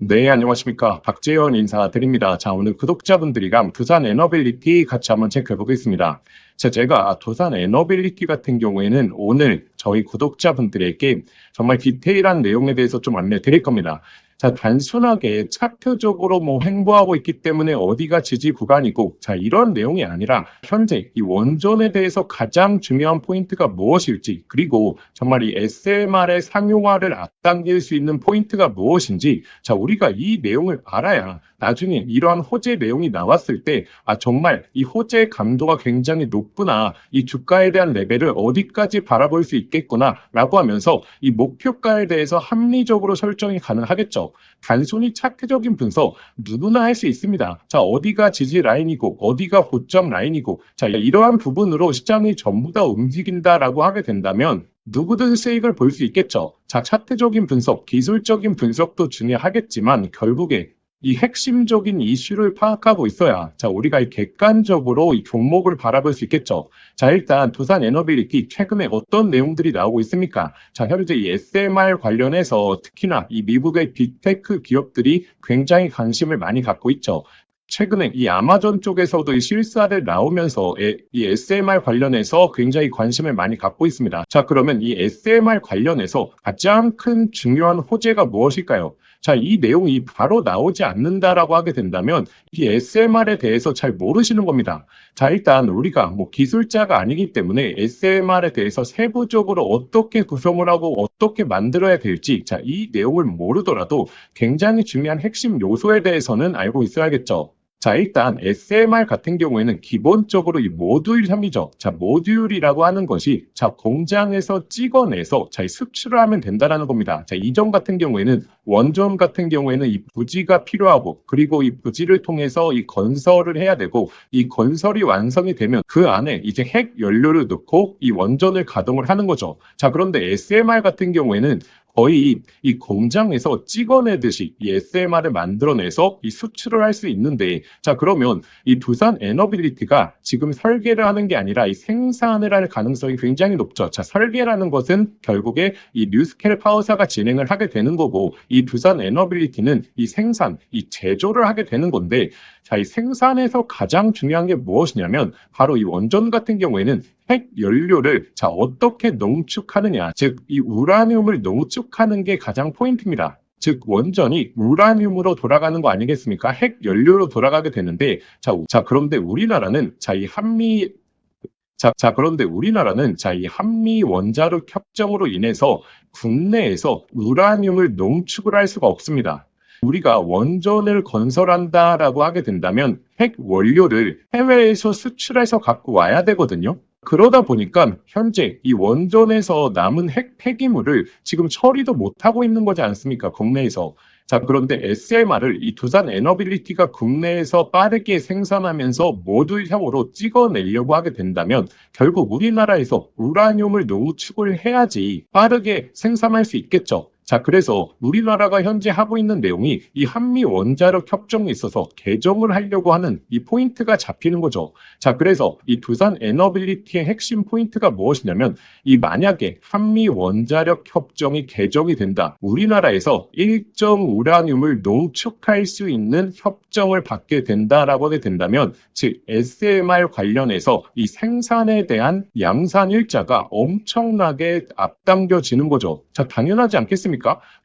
네, 안녕하십니까. 박재현 인사드립니다. 자, 오늘 구독자분들이랑 두산 에너빌리티 같이 한번 체크해 보겠습니다. 자, 제가 두산 에너빌리티 같은 경우에는 오늘 저희 구독자분들에게 정말 디테일한 내용에 대해서 좀 안내 드릴 겁니다. 자, 단순하게 차트적으로 횡보하고 있기 때문에 어디가 지지 구간이고, 자, 이런 내용이 아니라 현재 이 원전에 대해서 가장 중요한 포인트가 무엇일지, 그리고 정말 이 SMR의 상용화를 앞당길 수 있는 포인트가 무엇인지, 자, 우리가 이 내용을 알아야 나중에 이러한 호재 내용이 나왔을 때, 정말 이 호재의 감도가 굉장히 높구나, 이 주가에 대한 레벨을 어디까지 바라볼 수 있겠구나, 라고 하면서 이 목표가에 대해서 합리적으로 설정이 가능하겠죠. 단순히 차트적인 분석 누구나 할 수 있습니다. 자, 어디가 지지 라인이고 어디가 고점 라인이고, 자, 이러한 부분으로 시장이 전부 다 움직인다라고 하게 된다면 누구든 수익을 볼 수 있겠죠. 자, 차트적인 분석, 기술적인 분석도 중요하겠지만 결국에 이 핵심적인 이슈를 파악하고 있어야 우리가 객관적으로 이 종목을 바라볼 수 있겠죠. 자, 일단 두산 에너빌리티 최근에 어떤 내용들이 나오고 있습니까? 자, 현재 이 SMR 관련해서 특히나 이 미국의 빅테크 기업들이 굉장히 관심을 많이 갖고 있죠. 최근에 이 아마존 쪽에서도 이 실사를 나오면서 이 SMR 관련해서 굉장히 관심을 많이 갖고 있습니다. 자, 그러면 이 SMR 관련해서 가장 큰 중요한 호재가 무엇일까요? 자, 이 내용이 바로 나오지 않는다라고 하게 된다면 이 SMR에 대해서 잘 모르시는 겁니다. 자, 일단 우리가 기술자가 아니기 때문에 SMR에 대해서 세부적으로 어떻게 구성을 하고 어떻게 만들어야 될지, 자, 이 내용을 모르더라도 굉장히 중요한 핵심 요소에 대해서는 알고 있어야겠죠. 자, 일단 SMR 같은 경우에는 기본적으로 이 모듈형이죠. 자, 모듈이라고 하는 것이 공장에서 찍어내서 수출을 하면 된다는 겁니다. 자, 이전 같은 경우에는 원전 같은 경우에는 이 부지가 필요하고, 그리고 이 부지를 통해서 이 건설을 해야 되고, 이 건설이 완성이 되면 그 안에 이제 핵 연료를 넣고 이 원전을 가동을 하는 거죠. 자, 그런데 SMR 같은 경우에는 거의 이 공장에서 찍어내듯이 이 SMR을 만들어내서 이 수출을 할 수 있는데, 자, 그러면 이 두산 에너빌리티가 지금 설계를 하는 게 아니라 이 생산을 할 가능성이 굉장히 높죠. 자, 설계라는 것은 결국에 이 뉴스켈 파워사가 진행을 하게 되는 거고, 이 두산 에너빌리티는 이 생산, 이 제조를 하게 되는 건데, 자, 이 생산에서 가장 중요한 게 무엇이냐면 바로 이 원전 같은 경우에는 핵 연료를 어떻게 농축하느냐, 즉 이 우라늄을 농축하는 게 가장 포인트입니다. 즉 원전이 우라늄으로 돌아가는 거 아니겠습니까? 핵 연료로 돌아가게 되는데, 그런데 우리나라는 이 한미 원자력 협정으로 인해서 국내에서 우라늄을 농축을 할 수가 없습니다. 우리가 원전을 건설한다라고 하게 된다면 핵 원료를 해외에서 수출해서 갖고 와야 되거든요. 그러다 보니까 현재 이 원전에서 남은 핵 폐기물을 지금 처리도 못하고 있는 거지 않습니까? 국내에서. 자, 그런데 SMR을 이 두산 에너빌리티가 국내에서 빠르게 생산하면서 모듈형으로 찍어내려고 하게 된다면 결국 우리나라에서 우라늄을 농축을 해야지 빠르게 생산할 수 있겠죠. 자, 그래서 우리나라가 현재 하고 있는 내용이 이 한미 원자력 협정에 있어서 개정을 하려고 하는 이 포인트가 잡히는 거죠. 자, 그래서 이 두산 에너빌리티의 핵심 포인트가 무엇이냐면 이 만약에 한미 원자력 협정이 개정이 된다. 우리나라에서 일정 우라늄을 농축할 수 있는 협정을 받게 된다라고 하게 된다면, 즉 SMR 관련해서 이 생산에 대한 양산 일자가 엄청나게 앞당겨지는 거죠. 자, 당연하지 않겠습니까?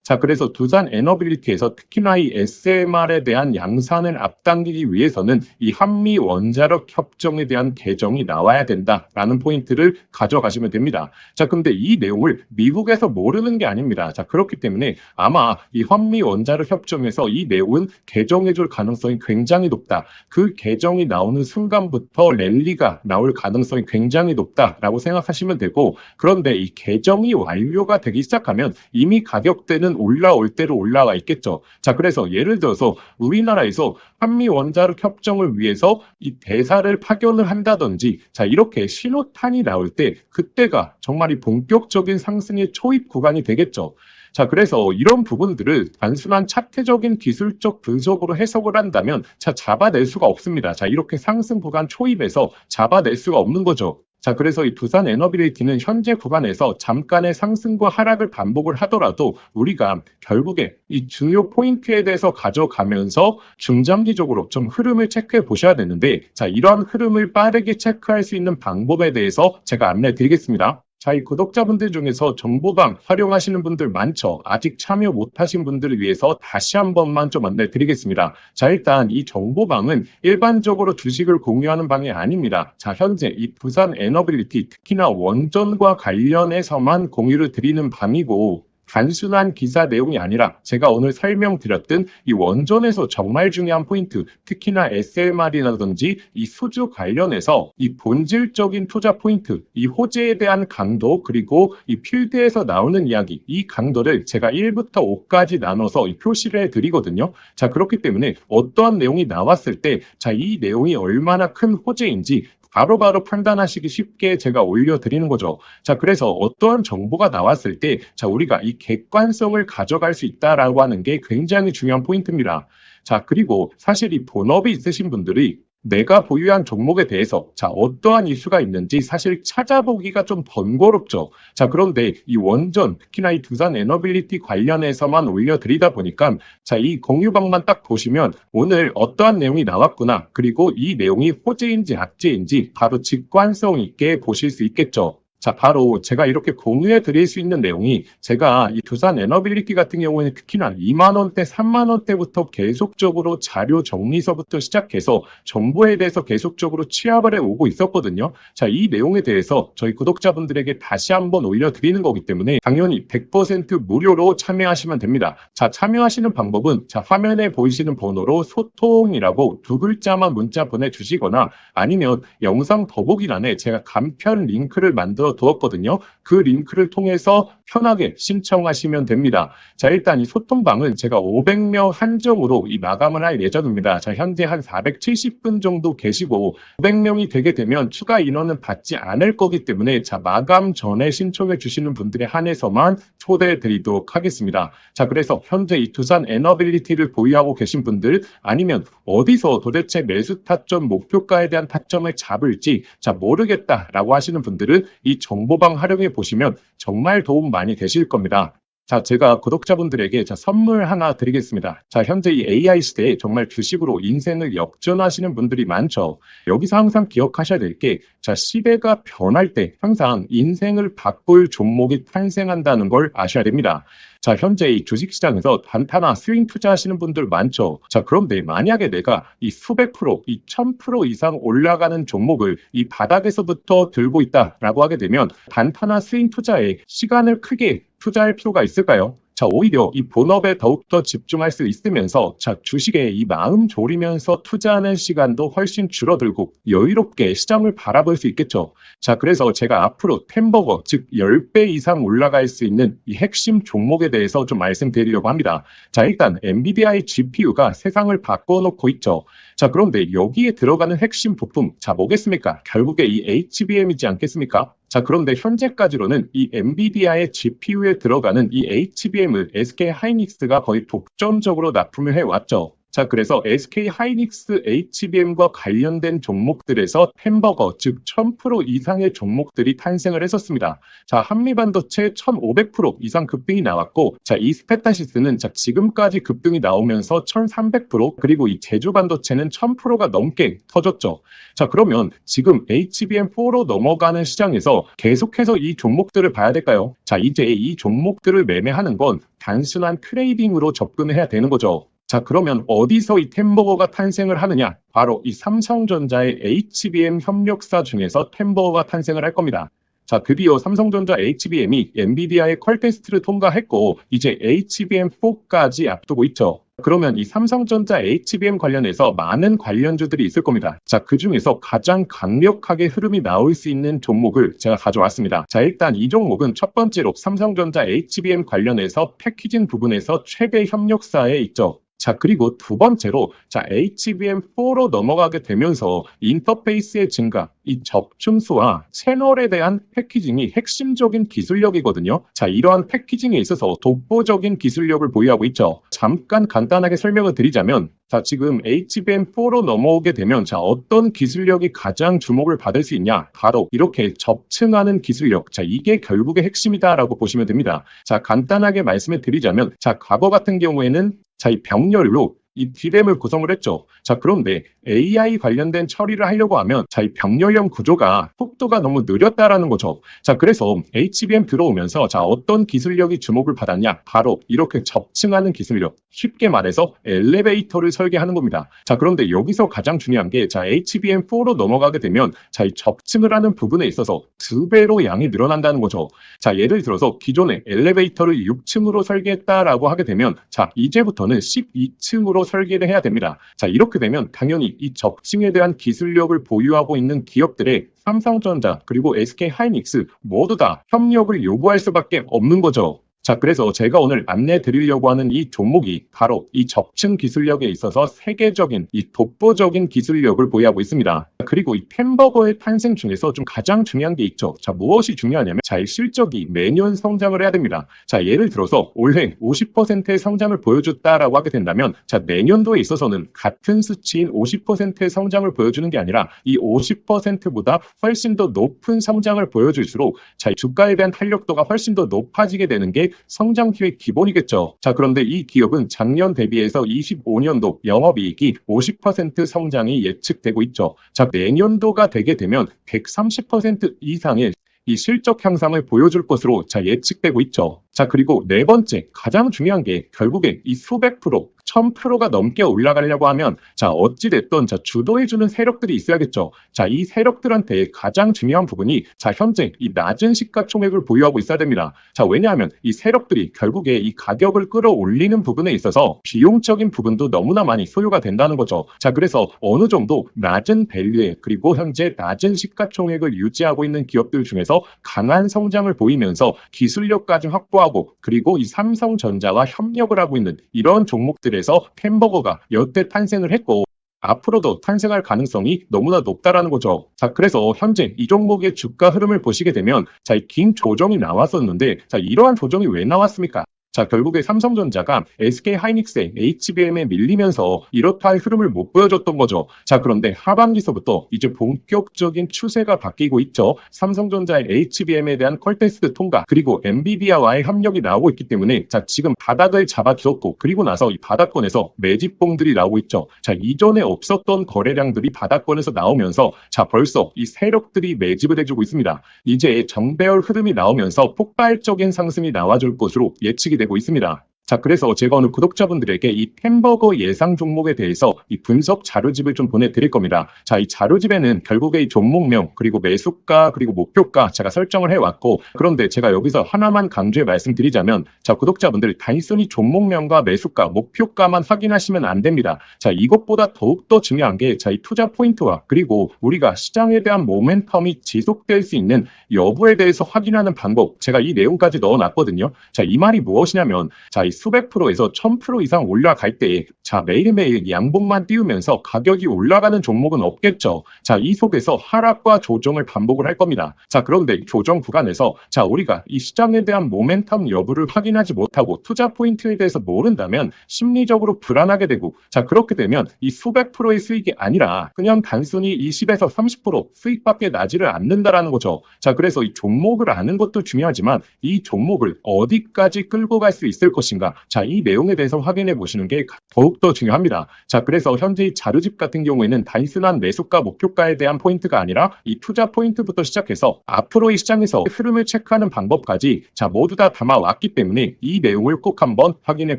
자, 그래서 두산 에너빌리티에서 특히나 이 SMR에 대한 양산을 앞당기기 위해서는 이 한미 원자력 협정에 대한 개정이 나와야 된다라는 포인트를 가져가시면 됩니다. 자, 근데 이 내용을 미국에서 모르는 게 아닙니다. 자, 그렇기 때문에 아마 이 한미 원자력 협정에서 이 내용은 개정해 줄 가능성이 굉장히 높다. 그 개정이 나오는 순간부터 랠리가 나올 가능성이 굉장히 높다라고 생각하시면 되고, 그런데 이 개정이 완료가 되기 시작하면 이미 가격대는 올라올 대로 올라와 있겠죠. 자, 그래서 예를 들어서 우리나라에서 한미 원자력 협정을 위해서 이 대사를 파견을 한다든지, 자, 이렇게 신호탄이 나올 때 그때가 정말 이 본격적인 상승의 초입 구간이 되겠죠. 자, 그래서 이런 부분들을 단순한 차트적인 기술적 분석으로 해석을 한다면 잡아낼 수가 없습니다. 자, 이렇게 상승 구간 초입에서 잡아낼 수가 없는 거죠. 자, 그래서 이 두산 에너빌리티는 현재 구간에서 잠깐의 상승과 하락을 반복을 하더라도 우리가 결국에 이 중요 포인트에 대해서 가져가면서 중장기적으로 좀 흐름을 체크해 보셔야 되는데, 자, 이러한 흐름을 빠르게 체크할 수 있는 방법에 대해서 제가 안내 드리겠습니다. 자, 이 구독자분들 중에서 정보방 활용하시는 분들 많죠. 아직 참여 못하신 분들을 위해서 다시 한 번만 좀 안내 드리겠습니다. 자, 일단 이 정보방은 일반적으로 주식을 공유하는 방이 아닙니다. 자, 현재 이 두산 에너빌리티, 특히나 원전과 관련해서만 공유를 드리는 방이고, 단순한 기사 내용이 아니라 제가 오늘 설명드렸던 이 원전에서 정말 중요한 포인트, 특히나 SMR이라든지 이 수주 관련해서 이 본질적인 투자 포인트, 이 호재에 대한 강도, 그리고 이 필드에서 나오는 이야기, 이 강도를 제가 1부터 5까지 나눠서 이 표시를 해드리거든요. 자, 그렇기 때문에 어떠한 내용이 나왔을 때, 자, 이 내용이 얼마나 큰 호재인지 바로바로 판단하시기 쉽게 제가 올려드리는 거죠. 자, 그래서 어떠한 정보가 나왔을 때, 자, 우리가 이 객관성을 가져갈 수 있다라고 하는 게 굉장히 중요한 포인트입니다. 자, 그리고 사실 이 본업이 있으신 분들이 내가 보유한 종목에 대해서 자, 어떠한 이슈가 있는지 사실 찾아보기가 좀 번거롭죠. 자, 그런데 이 원전, 특히나 이 두산 에너빌리티 관련해서만 올려드리다 보니까 자, 이 공유방만 딱 보시면 오늘 어떠한 내용이 나왔구나, 그리고 이 내용이 호재인지 악재인지 바로 직관성 있게 보실 수 있겠죠. 자, 바로 제가 이렇게 공유해 드릴 수 있는 내용이, 제가 이 두산 에너빌리티 같은 경우에는 특히나 2만 원대, 3만 원대부터 계속적으로 자료 정리서부터 시작해서 정보에 대해서 계속적으로 취합을 해 오고 있었거든요. 자, 이 내용에 대해서 저희 구독자분들에게 다시 한번 올려드리는 거기 때문에 당연히 100% 무료로 참여하시면 됩니다. 자, 참여하시는 방법은 자, 화면에 보이시는 번호로 소통이라고 두 글자만 문자 보내주시거나, 아니면 영상 더보기란에 제가 간편 링크를 만들어 두었거든요. 그 링크를 통해서 편하게 신청하시면 됩니다. 자, 일단 이 소통방은 제가 500명 한정으로 이 마감을 할 예정입니다. 자, 현재 한 470분 정도 계시고 500명이 되게 되면 추가 인원은 받지 않을 거기 때문에 자, 마감 전에 신청해 주시는 분들에 한해서만 초대해 드리도록 하겠습니다. 자, 그래서 현재 이 두산 에너빌리티를 보유하고 계신 분들, 아니면 어디서 도대체 매수 타점, 목표가에 대한 타점을 잡을지 자, 모르겠다라고 하시는 분들은 이 정보방 활용해 보시면 정말 도움 많이 되실 겁니다. 자, 제가 구독자분들에게 자, 선물 하나 드리겠습니다. 자, 현재 이 AI 시대에 정말 주식으로 인생을 역전하시는 분들이 많죠. 여기서 항상 기억하셔야 될 게, 자, 시대가 변할 때 항상 인생을 바꿀 종목이 탄생한다는 걸 아셔야 됩니다. 자, 현재 이 주식시장에서 단타나 스윙 투자하시는 분들 많죠. 자, 그런데 만약에 내가 이 수백 프로, 이 1000% 이상 올라가는 종목을 이 바닥에서부터 들고 있다라고 하게 되면 단타나 스윙 투자에 시간을 크게 투자할 필요가 있을까요? 자, 오히려 이 본업에 더욱더 집중할 수 있으면서 자, 주식에 이 마음 졸이면서 투자하는 시간도 훨씬 줄어들고 여유롭게 시장을 바라볼 수 있겠죠. 자, 그래서 제가 앞으로 템버거, 즉 10배 이상 올라갈 수 있는 이 핵심 종목에 대해서 좀 말씀드리려고 합니다. 자, 일단 엔비디아의 GPU가 세상을 바꿔놓고 있죠. 자, 그런데 여기에 들어가는 핵심 부품, 자, 뭐겠습니까? 결국에 이 HBM이지 않겠습니까? 자, 그런데 현재까지로는 이 엔비디아의 GPU에 들어가는 이 HBM을 SK 하이닉스가 거의 독점적으로 납품을 해왔죠. 자, 그래서 SK 하이닉스 HBM과 관련된 종목들에서 햄버거, 즉 1000% 이상의 종목들이 탄생을 했었습니다. 자, 한미반도체 1500% 이상 급등이 나왔고, 자, 이 스페타시스는 자, 지금까지 급등이 나오면서 1300%, 그리고 이 제주반도체는 1000%가 넘게 터졌죠. 자, 그러면 지금 HBM4로 넘어가는 시장에서 계속해서 이 종목들을 봐야 될까요? 자, 이제 이 종목들을 매매하는 건 단순한 트레이딩으로 접근을 해야 되는 거죠. 자, 그러면 어디서 이 템버거가 탄생을 하느냐? 바로 이 삼성전자의 HBM 협력사 중에서 템버거가 탄생을 할 겁니다. 자, 드디어 삼성전자 HBM이 엔비디아의 퀄 테스트를 통과했고 이제 HBM4까지 앞두고 있죠. 그러면 이 삼성전자 HBM 관련해서 많은 관련주들이 있을 겁니다. 자, 그 중에서 가장 강력하게 흐름이 나올 수 있는 종목을 제가 가져왔습니다. 자, 일단 이 종목은 첫 번째로 삼성전자 HBM 관련해서 패키징 부분에서 최대 협력사에 있죠. 자, 그리고 두 번째로 자, HBM4로 넘어가게 되면서 인터페이스의 증가, 이 적중수와 채널에 대한 패키징이 핵심적인 기술력이거든요. 자, 이러한 패키징에 있어서 독보적인 기술력을 보유하고 있죠. 잠깐 간단하게 설명을 드리자면 자, 지금 HBM4로 넘어오게 되면 자, 어떤 기술력이 가장 주목을 받을 수 있냐? 바로 이렇게 접층하는 기술력. 자, 이게 결국의 핵심이다라고 보시면 됩니다. 자, 간단하게 말씀을 드리자면 자, 과거 같은 경우에는 자, 이 병렬로 이 D램을 구성을 했죠. 자, 그런데 AI 관련된 처리를 하려고 하면 자, 이 병렬형 구조가 속도가 너무 느렸다라는 거죠. 자, 그래서 HBM 들어오면서 자, 어떤 기술력이 주목을 받았냐? 바로 이렇게 접층하는 기술력. 쉽게 말해서 엘리베이터를 설계하는 겁니다. 자, 그런데 여기서 가장 중요한 게 자, HBM4로 넘어가게 되면 자, 이 접층을 하는 부분에 있어서 2배로 양이 늘어난다는 거죠. 자, 예를 들어서 기존에 엘리베이터를 6층으로 설계했다라고 하게 되면 자, 이제부터는 12층으로 설계를 해야 됩니다. 자, 이렇게 되면 당연히 이 접층에 대한 기술력을 보유하고 있는 기업들의 삼성전자 그리고 SK하이닉스 모두 다 협력을 요구할 수밖에 없는 거죠. 자, 그래서 제가 오늘 안내 드리려고 하는 이 종목이 바로 이 접층 기술력에 있어서 세계적인 이 독보적인 기술력을 보유하고 있습니다. 그리고 이 햄버거의 탄생 중에서 좀 가장 중요한 게 있죠. 자, 무엇이 중요하냐면 자, 이 실적이 매년 성장을 해야 됩니다. 자, 예를 들어서 올해 50%의 성장을 보여줬다라고 하게 된다면 자, 내년도에 있어서는 같은 수치인 50%의 성장을 보여주는 게 아니라 이 50%보다 훨씬 더 높은 성장을 보여줄수록 자, 이 주가에 대한 탄력도가 훨씬 더 높아지게 되는 게 성장기의 기본이겠죠. 자, 그런데 이 기업은 작년 대비해서 25년도 영업이익이 50% 성장이 예측되고 있죠. 자, 내년도가 되게 되면 130% 이상의 이 실적 향상을 보여줄 것으로 자, 예측되고 있죠. 자, 그리고 네 번째 가장 중요한 게 결국에 이 수백 프로 1000%가 넘게 올라가려고 하면 자, 어찌됐든 자, 주도해주는 세력들이 있어야겠죠. 자, 이 세력들한테 가장 중요한 부분이 자, 현재 이 낮은 시가총액을 보유하고 있어야 됩니다. 자, 왜냐하면 이 세력들이 결국에 이 가격을 끌어올리는 부분에 있어서 비용적인 부분도 너무나 많이 소요가 된다는 거죠. 자, 그래서 어느 정도 낮은 밸류에 그리고 현재 낮은 시가총액을 유지하고 있는 기업들 중에서 강한 성장을 보이면서 기술력까지 확보하고 그리고 이 삼성전자와 협력을 하고 있는 이런 종목들에서 햄버거가 여태 탄생을 했고 앞으로도 탄생할 가능성이 너무나 높다라는 거죠. 자, 그래서 현재 이 종목의 주가 흐름을 보시게 되면 자, 이 긴 조정이 나왔었는데 자, 이러한 조정이 왜 나왔습니까? 자, 결국에 삼성전자가 SK하이닉스의 HBM에 밀리면서 이렇다 할 흐름을 못 보여줬던 거죠. 자, 그런데 하반기서부터 이제 본격적인 추세가 바뀌고 있죠. 삼성전자의 HBM에 대한 퀄테스트 통과 그리고 엔비디아와의 협력이 나오고 있기 때문에 자, 지금 바닥을 잡아주었고 그리고 나서 이 바닥권에서 매집봉들이 나오고 있죠. 자, 이전에 없었던 거래량들이 바닥권에서 나오면서 자, 벌써 이 세력들이 매집을 해주고 있습니다. 이제 정배열 흐름이 나오면서 폭발적인 상승이 나와줄 것으로 예측이 되고 있습니다. 자, 그래서 제가 오늘 구독자분들에게 이 햄버거 예상 종목에 대해서 이 분석 자료집을 좀 보내드릴 겁니다. 자, 이 자료집에는 결국에 이 종목명, 그리고 매수가, 그리고 목표가 제가 설정을 해왔고, 그런데 제가 여기서 하나만 강조해 말씀드리자면, 자, 구독자분들 단순히 종목명과 매수가, 목표가만 확인하시면 안 됩니다. 자, 이것보다 더욱더 중요한 게, 자, 이 투자 포인트와, 그리고 우리가 시장에 대한 모멘텀이 지속될 수 있는 여부에 대해서 확인하는 방법, 제가 이 내용까지 넣어놨거든요. 자, 이 말이 무엇이냐면, 자, 이 수백 프로에서 1000% 이상 올라갈 때, 자, 매일매일 양봉만 띄우면서 가격이 올라가는 종목은 없겠죠. 자, 이 속에서 하락과 조정을 반복을 할 겁니다. 자, 그런데 조정 구간에서, 자, 우리가 이 시장에 대한 모멘텀 여부를 확인하지 못하고 투자 포인트에 대해서 모른다면 심리적으로 불안하게 되고, 자, 그렇게 되면 이 수백 프로의 수익이 아니라 그냥 단순히 20에서 30% 수익밖에 나지를 않는다라는 거죠. 자, 그래서 이 종목을 아는 것도 중요하지만 이 종목을 어디까지 끌고 갈 수 있을 것인가. 자, 이 내용에 대해서 확인해 보시는 게 더욱더 중요합니다. 자, 그래서 현재 이 자료집 같은 경우에는 단순한 매수가 목표가에 대한 포인트가 아니라 이 투자 포인트부터 시작해서 앞으로 이 시장에서 흐름을 체크하는 방법까지 자, 모두 다 담아왔기 때문에 이 내용을 꼭 한번 확인해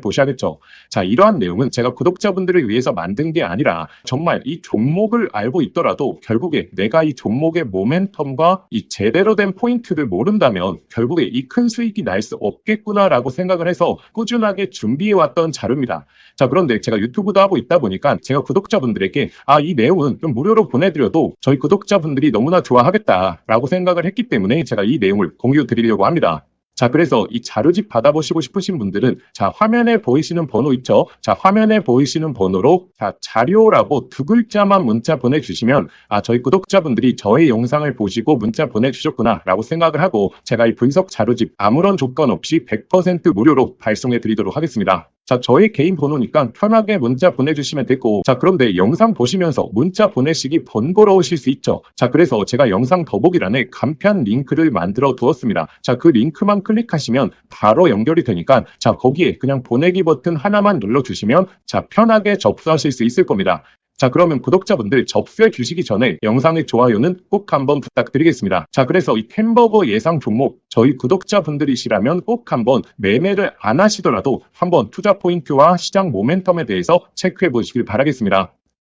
보셔야겠죠. 자, 이러한 내용은 제가 구독자분들을 위해서 만든 게 아니라 정말 이 종목을 알고 있더라도 결국에 내가 이 종목의 모멘텀과 이 제대로 된 포인트를 모른다면 결국에 이 큰 수익이 날 수 없겠구나라고 생각을 해서 꾸준하게 준비해왔던 자료입니다. 자, 그런데 제가 유튜브도 하고 있다 보니까 제가 구독자분들에게 이 내용은 좀 무료로 보내드려도 저희 구독자분들이 너무나 좋아하겠다라고 생각을 했기 때문에 제가 이 내용을 공유 드리려고 합니다. 자, 그래서 이 자료집 받아보시고 싶으신 분들은 자, 화면에 보이시는 번호 있죠? 자, 화면에 보이시는 번호로 자, 자료라고 두 글자만 문자 보내주시면 저희 구독자분들이 저의 영상을 보시고 문자 보내주셨구나 라고 생각을 하고 제가 이 분석 자료집 아무런 조건 없이 100% 무료로 발송해 드리도록 하겠습니다. 자, 저희 개인 번호니까 편하게 문자 보내주시면 되고, 자, 그런데 영상 보시면서 문자 보내시기 번거로우실 수 있죠. 자, 그래서 제가 영상 더보기란에 간편 링크를 만들어 두었습니다. 자, 그 링크만 클릭하시면 바로 연결이 되니까, 자, 거기에 그냥 보내기 버튼 하나만 눌러주시면, 자, 편하게 접수하실 수 있을 겁니다. 자, 그러면 구독자분들 접수해 주시기 전에 영상의 좋아요는 꼭 한번 부탁드리겠습니다. 자, 그래서 이 햄버거 예상 종목 저희 구독자분들이시라면 꼭 한번 매매를 안 하시더라도 한번 투자 포인트와 시장 모멘텀에 대해서 체크해 보시길 바라겠습니다.